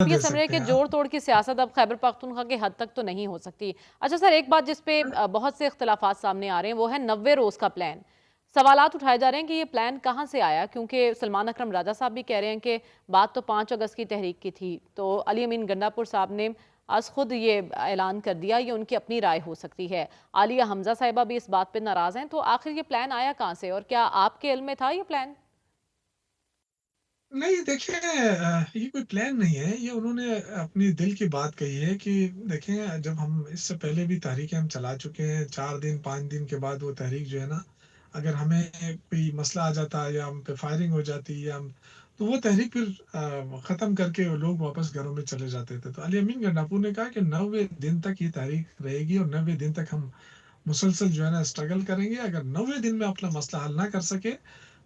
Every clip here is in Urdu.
یہ دے سمجھ رہے ہیں سکتے کہ ہیں جوڑ آپ. توڑ کی سیاست اب خیبر پختونخوا کے حد تک تو نہیں ہو سکتی. اچھا سر، ایک بات جس پہ بہت سے اختلافات سامنے آ رہے ہیں وہ ہے 90 روز کا پلان. سوالات اٹھائے جا رہے ہیں کہ یہ پلان کہاں سے آیا، کیونکہ سلمان اکرم راجہ صاحب بھی کہہ رہے ہیں کہ بات تو 5 اگست کی تحریک کی تھی، تو علی امین گنڈا پور صاحب نے آج خود یہ اعلان کر دیا. یہ ان کی اپنی رائے ہو سکتی ہے. عالیہ حمزہ صاحبہ بھی اس بات پہ ناراض ہیں. تو آخر یہ پلان آیا کہاں سے، اور کیا آپ کے علم میں تھا یہ پلان؟ نہیں دیکھیں، یہ کوئی پلان نہیں ہے، یہ انہوں نے اپنی دل کی بات کہی ہے کہ دیکھیں جب ہم اس سے پہلے بھی تحریکیں ہم چلا چکے ہیں، 4 دن 5 دن کے بعد وہ تحریک جو ہے نا، اگر ہمیں کوئی مسئلہ آ جاتا یا ہم پہ فائرنگ ہو جاتی یا ہم، تو وہ تحریک پھر ختم کر کے لوگ واپس گھروں میں چلے جاتے تھے. تو علی امین گنڈاپور نے کہا کہ 90 دن تک یہ تحریک رہے گی اور 90 دن تک ہم مسلسل جو ہے نا اسٹرگل کریں گے. اگر 90 دن میں اپنا مسئلہ حل نہ کر سکے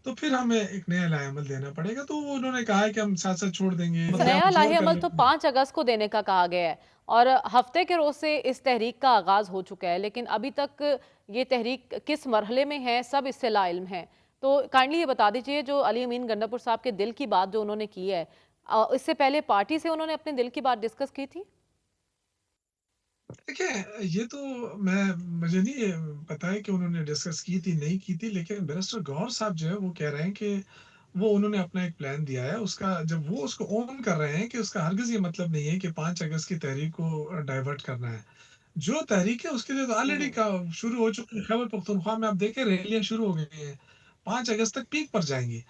تو پھر ہمیں ایک نیا لائحہ عمل دینا پڑے گا. تو وہ انہوں نے کہا ہے کہ ہم سیاست چھوڑ دیں گے یا نیا کچھ اور لائحہ کر عمل لیں تو گے. 5 اگست کو دینے کا کہا گیا ہے، اور ہفتے کے روز سے اس تحریک کا آغاز ہو چکا ہے، لیکن ابھی تک یہ تحریک کس مرحلے میں ہے سب اس سے لا علم ہے. تو کائنڈلی یہ بتا دیجئے، جو علی امین گنڈا پور صاحب کے دل کی بات جو انہوں نے کی ہے، اس سے پہلے پارٹی سے انہوں نے اپنے دل کی بات ڈسکس کی تھی؟ دیکھیں یہ تو مجھے نہیں پتا ہے کہ انہوں نے ڈسکس کی تھی نہیں کی تھی، لیکن بیرسٹر گور صاحب جو ہے وہ کہہ رہے ہیں کہ وہ انہوں نے اپنا ایک پلان دیا ہے. اس کا جب وہ اس کو اون کر رہے ہیں کہ اس کا ہرگز یہ مطلب نہیں ہے کہ 5 اگست کی تحریک کو ڈائیورٹ کرنا ہے. جو تحریک ہے اس کے لیے تو ہوں آلریڈی ہوں شروع ہو چکی ہے. خیبر پختونخوا میں آپ دیکھیں ریلیاں شروع ہو گئی ہیں، 5 اگست تک پیک پر جائیں گی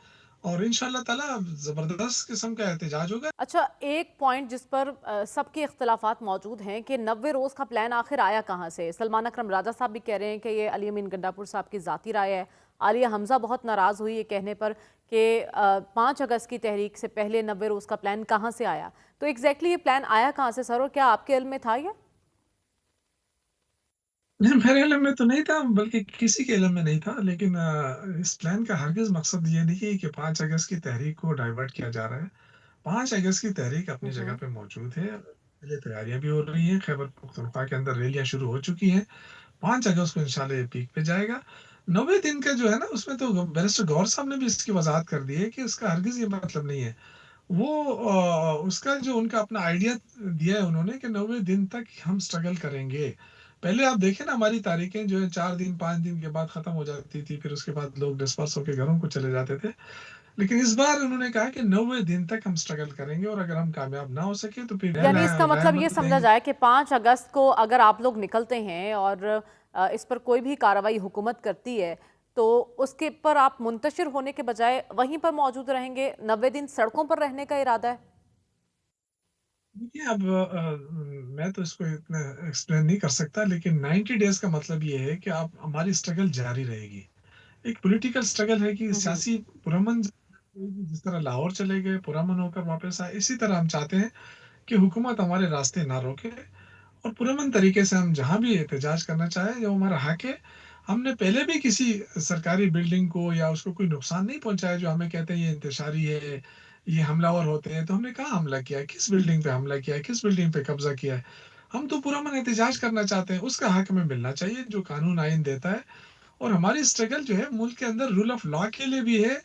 اور انشاءاللہ تعالی زبردست قسم کا احتجاج ہوگا. اچھا، ایک پوائنٹ جس پر سب کے اختلافات موجود ہیں کہ 90 روز کا پلان آخر آیا کہاں سے. سلمان اکرم راجہ صاحب بھی کہہ رہے ہیں کہ یہ علی امین گنڈا پور صاحب کی ذاتی رائے ہے. عالیہ حمزہ بہت ناراض ہوئی یہ کہنے پر کہ 5 اگست کی تحریک سے پہلے 90 روز کا پلان کہاں سے آیا. تو ایگزیکٹلی یہ پلان آیا کہاں سے سر، اور کیا آپ کے علم میں تھا یہ؟ نہیں، میرے علم میں تو نہیں تھا، بلکہ کسی کے علم میں نہیں تھا. لیکن اس پلان کا ہرگز مقصد یہ نہیں ہے کہ 5 اگست کی تحریک کو ڈائیورٹ کیا جا رہا ہے. 5 اگست کی تحریک اپنی جگہ پہ موجود ہے. پہلے تیاریاں بھی ہو رہی ہیں، خیبر پختونخوا کے اندر ریلیاں شروع ہو چکی ہیں. 5 اگست کو انشاءاللہ یہ پیک پہ جائے گا. 90 دن کا جو ہے نا، اس میں تو بیرسٹر گور صاحب نے بھی اس کی وضاحت کر دی ہے کہ اس کا ہرگز یہ مطلب نہیں ہے. وہ اس کا جو ان کا اپنا آئیڈیا دیا ہے انہوں نے کہ 90 دن تک ہم سٹرگل کریں گے. پہلے آپ دیکھیں نا، ہماری تاریخیں جو ہے 4 دن 5 دن کے بعد ختم ہو جاتی تھی، پھر اس کے بعد لوگ ڈسپرس ہو کے گھروں کو چلے جاتے تھے. لیکن اس بار انہوں نے کہا کہ 90 دن تک ہم سٹرگل کریں گے اور اگر ہم کامیاب نہ ہو سکے تو پھر یعنی اس کا لائحہ مطلب یہ عمل دیں سمجھا گے. جائے کہ 5 اگست کو اگر آپ لوگ نکلتے ہیں اور اس پر کوئی بھی کارروائی حکومت کرتی ہے تو اس کے پر آپ منتشر ہونے کے بجائے وہیں پر موجود رہیں گے، 90 دن سڑکوں پر رہنے کا ارادہ ہے؟ دیکھیے اب میں تو اس کو اتنا ایکسپلین نہیں کر سکتا، لیکن 90 ڈیز کا مطلب یہ ہے کہ آپ ہماری اسٹرگل جاری رہے گی. ایک پولیٹیکل اسٹرگل ہے کہ سیاسی پرامن جس طرح لاہور چلے گئے پرامن ہو کر واپس آئے، اسی طرح ہم چاہتے ہیں کہ حکومت ہمارے راستے نہ روکے اور پرامن طریقے سے ہم جہاں بھی احتجاج کرنا چاہیں جو ہمارا حق ہے. ہم نے پہلے بھی کسی سرکاری بلڈنگ کو یا اس کو کوئی نقصان نہیں پہنچایا جو ہمیں کہتے ہیں یہ انتشاری ہے، یہ حملہ ور ہوتے ہیں. تو ہم نے کہاں حملہ کیا ہے، کس بلڈنگ پہ حملہ کیا ہے، کس بلڈنگ پہ قبضہ کیا ہے؟ ہم تو پرامن احتجاج کرنا چاہتے ہیں، اس کا حق ہمیں ملنا چاہیے جو قانون آئین دیتا ہے. اور ہماری اسٹرگل جو ہے ملک کے اندر رول آف لا کے لیے بھی ہے،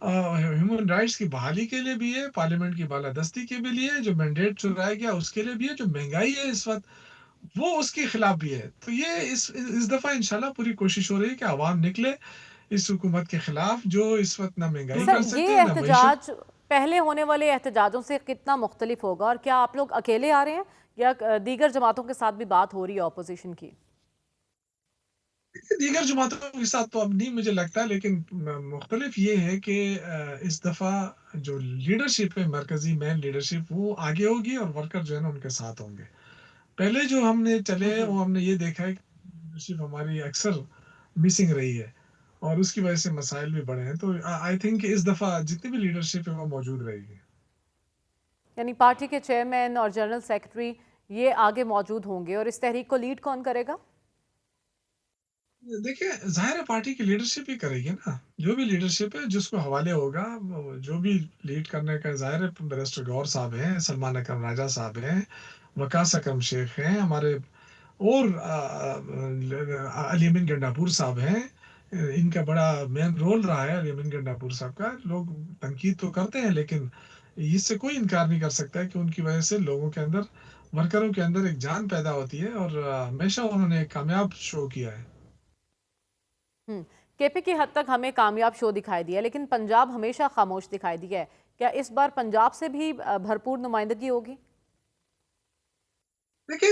ہیومن رائٹس کی بحالی کے لیے بھی ہے، پارلیمنٹ کی بالادستی کے بھی لیے، جو مینڈیٹ چرایا گیا اس کے لیے بھی ہے، جو مہنگائی ہے اس وقت وہ اس کے خلاف بھی ہے. تو یہ اس دفعہ انشاءاللہ پوری کوشش ہو رہی ہے کہ عوام نکلے اس حکومت کے خلاف جو اس وقت نہ مہنگائی سر، کر سکتے یہ نہ معیشت. احتجاج پہلے ہونے والے احتجاجوں سے کتنا مختلف ہوگا، اور کیا آپ لوگ اکیلے آ رہے ہیں یا دیگر جماعتوں کے ساتھ بھی بات ہو رہی ہے اپوزیشن کی؟ دیگر جماعتوں کے ساتھ تو اب نہیں مجھے لگتا، لیکن مختلف یہ ہے کہ اس دفعہ جو لیڈرشپ ہے، مرکزی مین لیڈرشپ وہ آگے ہوگی اور ورکر جو ہے نا ان کے ساتھ ہوں گے. پہلے جو ہم نے چلے وہ ہم نے یہ دیکھا ہے کہ لیڈرشپ ہماری اکثر مسنگ رہی ہے اور اس کی وجہ سے مسائل بھی بڑے ہیں. تو آئی تھنک کہ اس دفعہ جتنی بھی لیڈرشپ ہے وہ موجود رہے گی. یعنی پارٹی کے چیئرمین اور جنرل سیکرٹری یہ آگے موجود ہوں گے، اور اس تحریک کو لیڈ کون کرے گا؟ دیکھیں ظاہر ہے پارٹی کی لیڈرشپ ہی کرے گی نا، جو بھی لیڈرشپ ہے جس کو حوالے ہوگا جو بھی لیڈ کرنے کا. ظاہر ہے بیرسٹر گور صاحب ہیں، سلمان اکرم راجہ صاحب ہیں، وقاص اکرم شیخ ہیں ہمارے، اور علی امین گنڈاپور صاحب ہیں. ان کا بڑا مین رول رہا ہے علی امین گنڈاپور صاحب کا. لوگ تنقید تو کرتے ہیں لیکن اس سے کوئی انکار نہیں کر سکتا ہے کہ ان کی وجہ سے لوگوں کے اندر، ورکروں کے اندر ایک جان پیدا ہوتی ہے، اور ہمیشہ انہوں نے ایک کامیاب شو کیا ہے۔ کے پی کی حد تک ہمیں کامیاب شو دکھائی دیا، لیکن پنجاب ہمیشہ خاموش دکھائی دیا ہے، کیا اس بار پنجاب سے بھی بھرپور نمائندگی ہوگی؟ دیکھیں،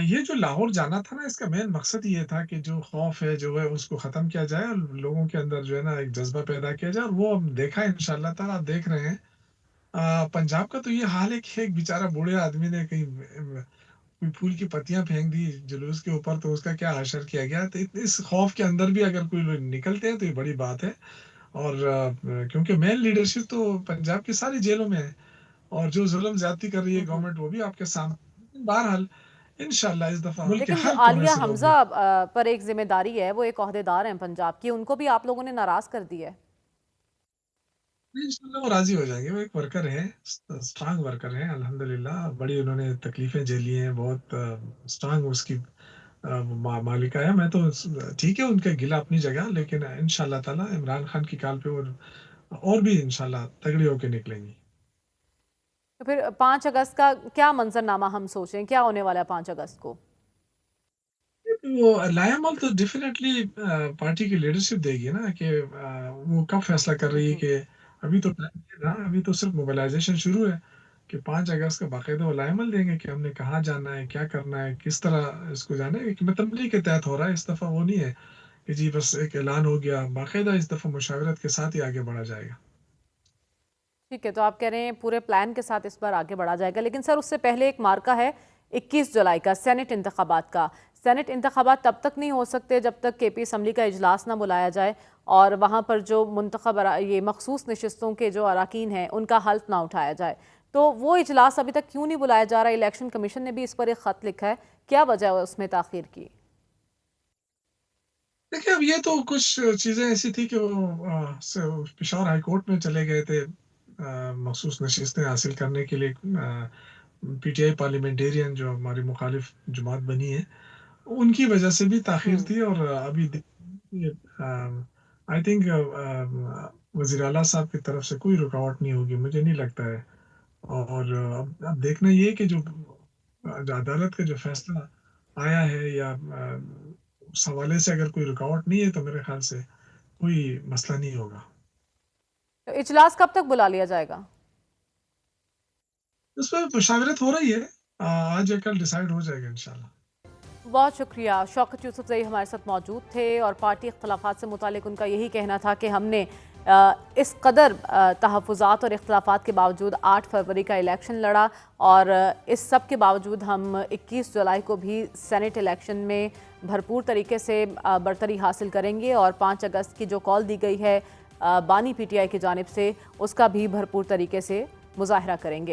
یہ جو لاہور جانا تھا نا، اس کا مین مقصد یہ تھا کہ جو خوف ہے جو ہے اس کو ختم کیا جائے، اور لوگوں کے اندر جو ہے نا ایک جذبہ پیدا کیا جائے، اور وہ ہم دیکھا ہے انشاءاللہ تعالیٰ، آپ دیکھ رہے ہیں۔ پنجاب کا تو یہ حال ہے کہ ایک بیچارہ بوڑھے آدمی نے کہیں کوئی پھول کی پتیاں پھینک دی جلوس کے اوپر، تو اس کا کیا حشر کیا گیا، تو اس خوف کے اندر بھی اگر کوئی لوگ نکلتے ہیں تو یہ بڑی بات ہے۔ اور کیونکہ مین لیڈرشپ تو پنجاب کی ساری جیلوں میں ہے، اور جو ظلم زیادتی کر رہی ہے ہوں گورنمنٹ وہ بھی آپ کے سامنے۔ بہرحال انشاءاللہ اس دفعہ ملک کے لیکن جو ہر کونے عالیہ سے لوگ حمزہ پر ایک ذمہ داری ہے، وہ ایک عہدیدار ہیں پنجاب کی، ان کو بھی آپ لوگوں نے ناراض کر دیا ہے۔ انشاءاللہ وہ راضی ہو جائیں گے۔ وہ ایک ورکر ہے، اسٹرانگ ورکر ہے الحمدللہ، بڑی انہوں نے تکلیفیں جھیلی ہیں، بہت اسٹرانگ اس کی مالکہ ہے۔ میں تو ٹھیک ہے ان کے گلہ اپنی جگہ، لیکن انشاءاللہ تعالی عمران خان کی کال پہ اور بھی انشاءاللہ تگڑی ہو کے نکلیں گی۔ تو پھر 5 اگست کا کیا منظرنامہ ہم سوچیں، کیا ہونے والا ہے 5 اگست کو؟ وہ لائحہ عمل تو ڈیفینیٹلی پارٹی کی لیڈرشپ دے گی نا، کہ وہ کب فیصلہ کر رہی ہے ہوں کہ ابھی تو ٹائم ہے نا، ابھی تو صرف موبلائزیشن شروع ہے، کہ 5 اگست کا باقاعدہ وہ لائحہ عمل دیں گے کہ ہم نے کہاں جانا ہے، کیا کرنا ہے، کس طرح اس کو جانا ہے۔ ایک تملی کے تحت ہو رہا ہے اس دفعہ، وہ نہیں ہے کہ جی بس ایک اعلان ہو گیا، باقاعدہ اس دفعہ مشاورت کے ساتھ ہی آگے بڑھا جائے گا۔ ٹھیک ہے، تو آپ کہہ رہے ہیں پورے پلان کے ساتھ اس بار آگے بڑھا جائے گا، لیکن سر اس سے پہلے ایک مارکا ہے 21 جولائی کا، سینٹ انتخابات کا۔ سینٹ انتخابات تب تک نہیں ہو سکتے جب تک کے پی اسمبلی کا اجلاس نہ بلایا جائے، اور وہاں پر جو منتخب یہ مخصوص نشستوں کے جو اراکین ہیں ان کا حلف نہ اٹھایا جائے۔ تو وہ اجلاس ابھی تک کیوں نہیں بلایا جا رہا؟ الیکشن کمیشن نے بھی اس پر ایک خط لکھا ہے، کیا وجہ ہے اس میں تاخیر کی؟ دیکھیں، اب یہ تو کچھ چیزیں ایسی تھی کہ وہ پشاور ہائی کورٹ میں چلے گئے تھے مخصوص نشستیں حاصل کرنے کے لیے۔ پی ٹی آئی پارلیمنٹیرین جو ہماری مخالف جماعت بنی ہے، ان کی وجہ سے بھی تاخیر ہوں تھی، اور ابھی آئی تھنک وزیر اعلیٰ صاحب کی طرف سے کوئی رکاوٹ نہیں ہوگی، مجھے نہیں لگتا ہے۔ اور اب دیکھنا یہ کہ جو عدالت کا جو فیصلہ آیا ہے، یا اس حوالے سے اگر کوئی رکاوٹ نہیں ہے تو میرے خیال سے کوئی مسئلہ نہیں ہوگا۔ تو اجلاس کب تک بلا لیا جائے گا؟ اس پہ مشاورت ہو رہی ہے، آج یا کل ڈیسائیڈ ہو جائے گا انشاءاللہ۔ بہت شکریہ، شوکت یوسف زئی ہمارے ساتھ موجود تھے، اور پارٹی اختلافات سے متعلق ان کا یہی کہنا تھا کہ ہم نے اس قدر تحفظات اور اختلافات کے باوجود 8 فروری کا الیکشن لڑا، اور اس سب کے باوجود ہم 21 جولائی کو بھی سینٹ الیکشن میں بھرپور طریقے سے برتری حاصل کریں گے، اور 5 اگست کی جو کال دی گئی ہے بانی پی ٹی آئی کی جانب سے، اس کا بھی بھرپور طریقے سے مظاہرہ کریں گے۔